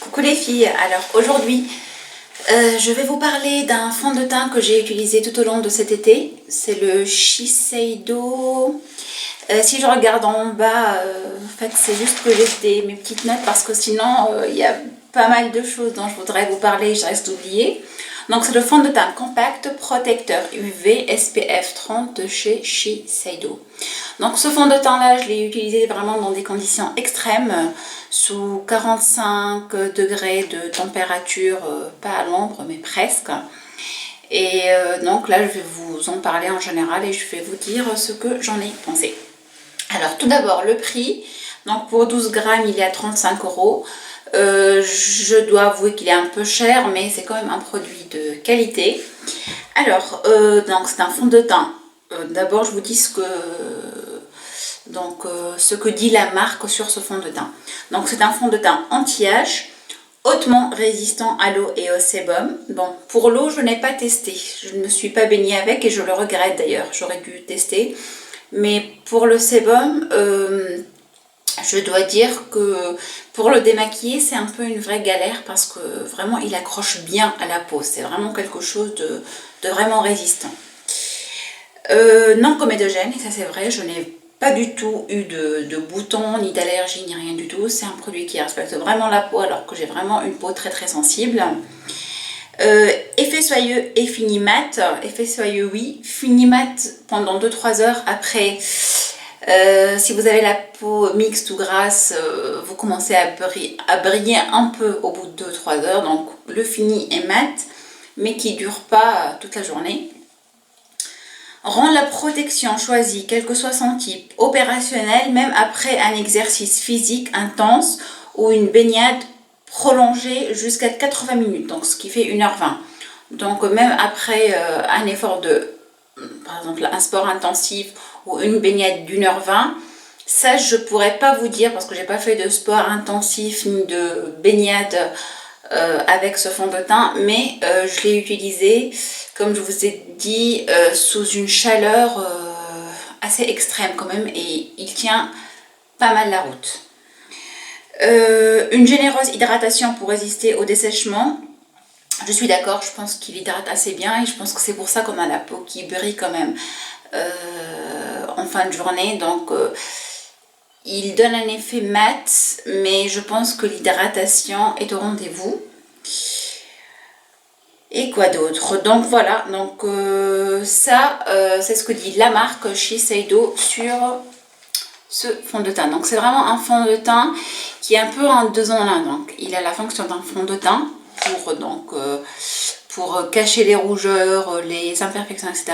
Coucou les filles, alors aujourd'hui je vais vous parler d'un fond de teint que j'ai utilisé tout au long de cet été. C'est le Shiseido. Si je regarde en bas, en fait c'est juste que j'ai mes petites notes parce que sinon il y a pas mal de choses dont je voudrais vous parler et je reste d'oublier. Donc c'est le fond de teint compact protecteur UV SPF 30 de chez Shiseido. Donc ce fond de teint là je l'ai utilisé vraiment dans des conditions extrêmes, sous 45 degrés de température, pas à l'ombre mais presque. Et donc là je vais vous en parler en général et je vais vous dire ce que j'en ai pensé. Alors tout d'abord le prix, donc pour 12 grammes il est à 35 €. Je dois avouer qu'il est un peu cher mais c'est quand même un produit de qualité. Alors donc c'est un fond de teint. D'abord je vous dis ce que dit la marque sur ce fond de teint. Donc c'est un fond de teint anti-âge, hautement résistant à l'eau et au sébum. Bon, pour l'eau je n'ai pas testé, je ne me suis pas baignée avec et je le regrette d'ailleurs, j'aurais dû tester. Mais pour le sébum, je dois dire que pour le démaquiller c'est un peu une vraie galère parce que vraiment il accroche bien à la peau, c'est vraiment quelque chose de vraiment résistant. Non comédogène, et ça c'est vrai, je n'ai pas du tout eu de boutons, ni d'allergie, ni rien du tout. C'est un produit qui respecte vraiment la peau alors que j'ai vraiment une peau très très sensible. Effet soyeux et fini mat. Effet soyeux oui, fini mat pendant 2-3 heures après. Si vous avez la peau mixte ou grasse, vous commencez à briller un peu au bout de 2-3 heures. Donc le fini est mat, mais qui ne dure pas toute la journée. Rend la protection choisie, quel que soit son type, opérationnelle même après un exercice physique intense ou une baignade prolongée jusqu'à 80 minutes, donc ce qui fait 1h20. Donc même après un effort par exemple un sport intensif ou une baignade d'1h20, ça je pourrais pas vous dire parce que j'ai pas fait de sport intensif ni de baignade avec ce fond de teint, mais je l'ai utilisé comme je vous ai dit sous une chaleur assez extrême quand même et il tient pas mal la route. Une généreuse hydratation pour résister au dessèchement. Je suis d'accord, je pense qu'il hydrate assez bien et je pense que c'est pour ça qu'on a la peau qui brille quand même en fin de journée. Donc il donne un effet mat, mais je pense que l'hydratation est au rendez-vous. Et quoi d'autre? Donc voilà, donc ça c'est ce que dit la marque Shiseido sur ce fond de teint. Donc c'est vraiment un fond de teint qui est un peu un 2 en 1. Donc il a la fonction d'un fond de teint pour cacher les rougeurs, les imperfections, etc.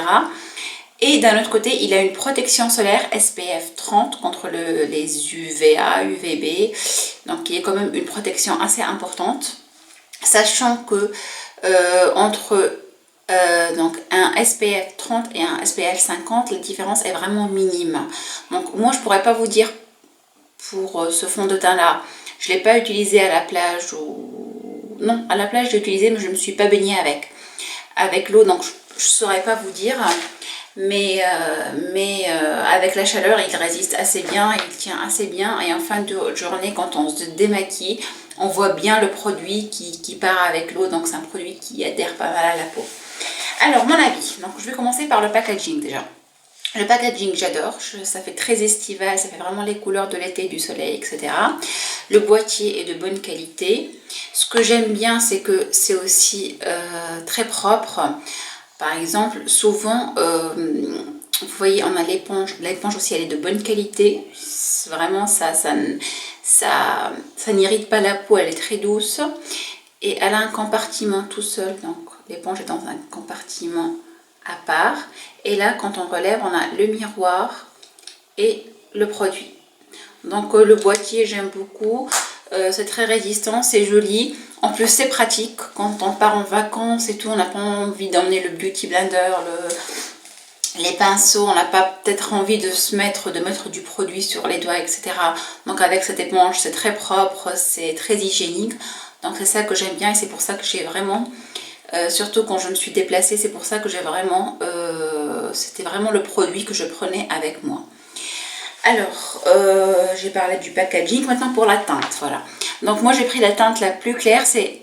Et d'un autre côté, il a une protection solaire SPF 30 contre les UVA, UVB. Donc il y a quand même une protection assez importante. Sachant que entre donc un SPF 30 et un SPF 50, la différence est vraiment minime. Donc moi je pourrais pas vous dire pour ce fond de teint là, je l'ai pas utilisé à la plage ou non, à la plage j'ai utilisé mais je me suis pas baignée avec l'eau, donc je saurais pas vous dire. Mais avec la chaleur il résiste assez bien, il tient assez bien et en fin de journée quand on se démaquille on voit bien le produit qui part avec l'eau, donc c'est un produit qui adhère pas mal à la peau. Alors mon avis, donc je vais commencer par le packaging déjà. Le packaging j'adore, ça fait très estival, ça fait vraiment les couleurs de l'été, du soleil, etc. Le boîtier est de bonne qualité. Ce que j'aime bien c'est que c'est aussi très propre. Par exemple, souvent, vous voyez, on a l'éponge. L'éponge aussi, elle est de bonne qualité. Vraiment, ça n'irrite pas la peau, elle est très douce. Et elle a un compartiment tout seul. Donc, l'éponge est dans un compartiment à part. Et là, quand on relève, on a le miroir et le produit. Donc, le boîtier, j'aime beaucoup. C'est très résistant, c'est joli. En plus, c'est pratique. Quand on part en vacances et tout, on n'a pas envie d'emmener le beauty blender, les pinceaux. On n'a pas peut-être envie de mettre du produit sur les doigts, etc. Donc avec cette éponge, c'est très propre, c'est très hygiénique. Donc c'est ça que j'aime bien et c'est pour ça que j'ai vraiment... surtout quand je me suis déplacée, c'est pour ça que j'ai vraiment... c'était vraiment le produit que je prenais avec moi. Alors, j'ai parlé du packaging, maintenant pour la teinte, voilà. Donc moi j'ai pris la teinte la plus claire, c'est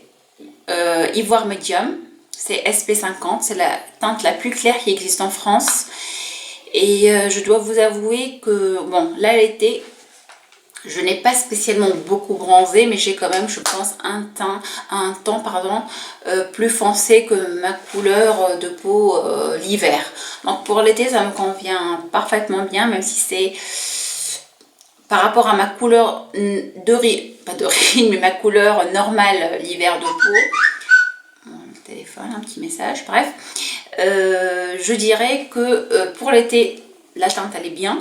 Ivoire Medium, c'est SP50, c'est la teinte la plus claire qui existe en France. Et je dois vous avouer que, bon, là l'été, je n'ai pas spécialement beaucoup bronzé, mais j'ai quand même, je pense, un temps plus foncé que ma couleur de peau l'hiver. Donc pour l'été, ça me convient parfaitement bien, même si c'est par rapport à ma couleur pas d'origine, mais ma couleur normale l'hiver de peau. Mon téléphone, un petit message, bref. Je dirais que pour l'été, la teinte elle est bien.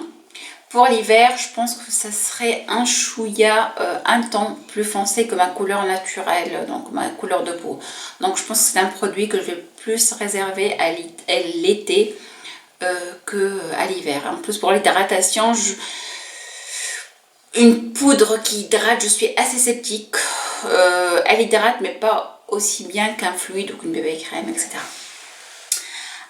Pour l'hiver, je pense que ça serait un chouïa, un ton plus foncé que ma couleur naturelle, donc ma couleur de peau. Donc je pense que c'est un produit que je vais plus réserver à l'été qu'à l'hiver. En plus pour l'hydratation, une poudre qui hydrate, je suis assez sceptique. Elle hydrate mais pas aussi bien qu'un fluide ou qu'une bébé crème, etc.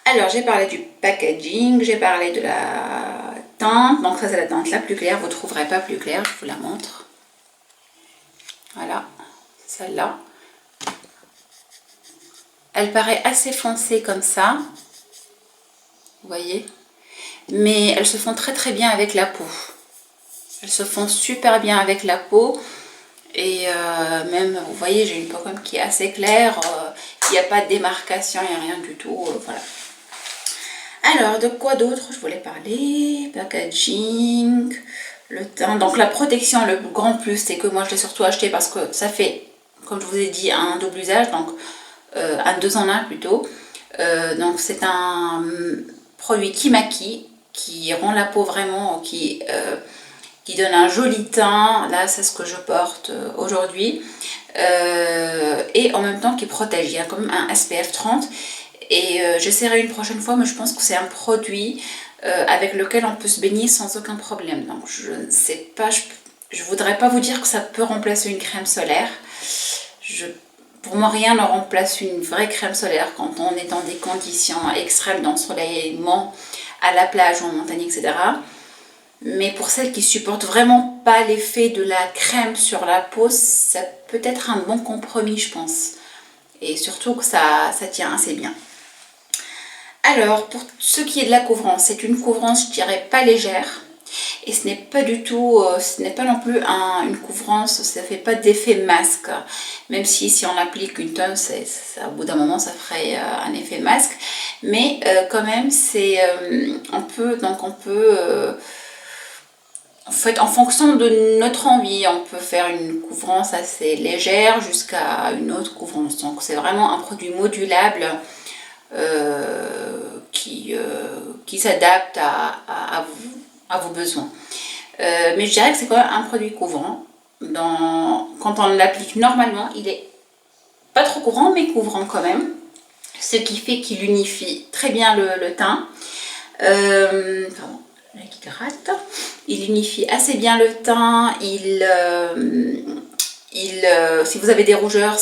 Alors j'ai parlé du packaging, j'ai parlé de la teinte, donc ça c'est la teinte la plus claire, vous ne trouverez pas plus claire, je vous la montre. Voilà, celle-là. Elle paraît assez foncée comme ça, vous voyez, mais elles se font très très bien avec la peau. Elles se font super bien avec la peau et même, vous voyez, j'ai une peau comme qui est assez claire, il n'y a pas de démarcation, il n'y a rien du tout, voilà. Alors, de quoi d'autre je voulais parler? Packaging, le teint. Donc la protection, le grand plus, c'est que moi je l'ai surtout acheté parce que ça fait, comme je vous ai dit, un double usage, donc un 2 en 1 plutôt. Donc c'est un produit qui maquille, qui rend la peau vraiment, qui donne un joli teint. Là, c'est ce que je porte aujourd'hui. Et en même temps qui protège. Il y a quand même un SPF 30. Et j'essaierai une prochaine fois, mais je pense que c'est un produit avec lequel on peut se baigner sans aucun problème. Donc je ne sais pas, je voudrais pas vous dire que ça peut remplacer une crème solaire. Pour moi, rien ne remplace une vraie crème solaire quand on est dans des conditions extrêmes d'ensoleillement à la plage ou en montagne, etc. Mais pour celles qui supportent vraiment pas l'effet de la crème sur la peau, ça peut être un bon compromis, je pense. Et surtout que ça tient assez bien. Alors, pour ce qui est de la couvrance, c'est une couvrance, je dirais, pas légère. Et ce n'est pas du tout, ce n'est pas non plus une couvrance, ça ne fait pas d'effet masque. Même si on applique une tonne, au bout d'un moment, ça ferait un effet masque. Mais quand même, on peut, en fait, en fonction de notre envie, on peut faire une couvrance assez légère jusqu'à une autre couvrance. Donc, c'est vraiment un produit modulable. Qui s'adapte à vos besoins. Mais je dirais que c'est quand même un produit couvrant. Quand on l'applique normalement, il est pas trop couvrant, mais couvrant quand même. Ce qui fait qu'il unifie très bien le teint. Pardon, là qui gratte. Il unifie assez bien le teint. Si vous avez des rougeurs,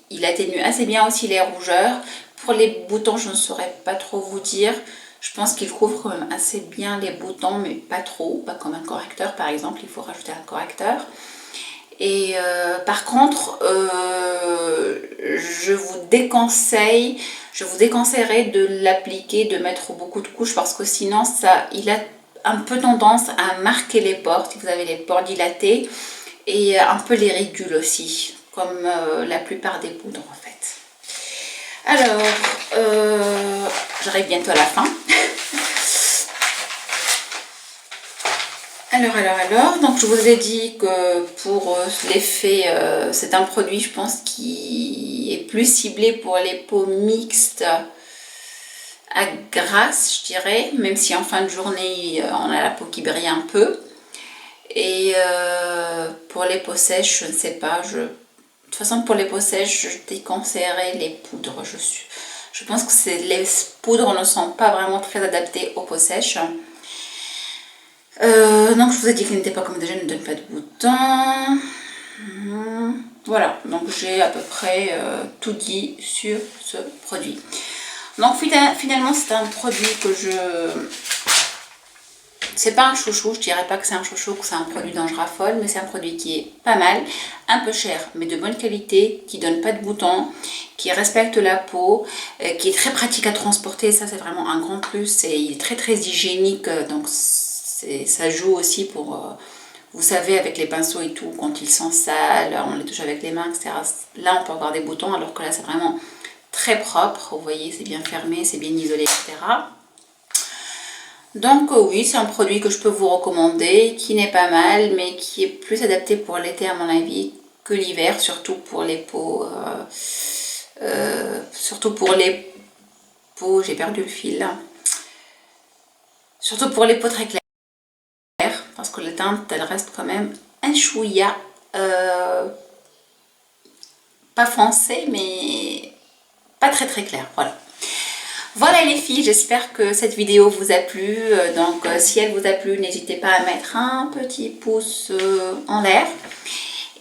il atténue assez bien aussi les rougeurs. Pour les boutons, je ne saurais pas trop vous dire. Je pense qu'il couvre quand même assez bien les boutons, mais pas trop. Pas comme un correcteur, par exemple. Il faut rajouter un correcteur. Et par contre, je vous déconseillerais de l'appliquer, de mettre beaucoup de couches, parce que sinon, il a un peu tendance à marquer les pores, si vous avez les pores dilatés, et un peu les ridules aussi, comme la plupart des poudres en fait. Alors, j'arrive bientôt à la fin. Alors, donc je vous ai dit que pour l'effet, c'est un produit, je pense, qui est plus ciblé pour les peaux mixtes à grasse, je dirais, même si en fin de journée, on a la peau qui brille un peu. Et pour les peaux sèches, je ne sais pas, de toute façon pour les peaux sèches, je déconseillerais les poudres. Je pense que les poudres ne sont pas vraiment très adaptées aux peaux sèches. Donc je vous ai dit qu'il n'était pas comme déjà, ne donne pas de boutons. Voilà, donc j'ai à peu près tout dit sur ce produit. Donc finalement c'est un produit que C'est pas un chouchou, je dirais pas que c'est un chouchou, que c'est un produit dont je raffole, mais c'est un produit qui est pas mal, un peu cher, mais de bonne qualité, qui donne pas de boutons, qui respecte la peau, qui est très pratique à transporter, ça c'est vraiment un grand plus, et il est très hygiénique, donc ça joue aussi pour, vous savez, avec les pinceaux et tout, quand ils sont sales, on les touche avec les mains, etc. Là on peut avoir des boutons, alors que là c'est vraiment très propre, vous voyez, c'est bien fermé, c'est bien isolé, etc. Donc oui, c'est un produit que je peux vous recommander, qui n'est pas mal, mais qui est plus adapté pour l'été à mon avis que l'hiver, surtout pour les peaux, j'ai perdu le fil là, surtout pour les peaux très claires, parce que la teinte elle reste quand même un chouïa, pas foncé, mais pas très clair, voilà. Voilà les filles, j'espère que cette vidéo vous a plu. Donc si elle vous a plu, n'hésitez pas à mettre un petit pouce en l'air.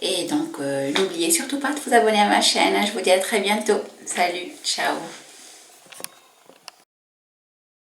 Et donc n'oubliez surtout pas de vous abonner à ma chaîne. Je vous dis à très bientôt. Salut, ciao.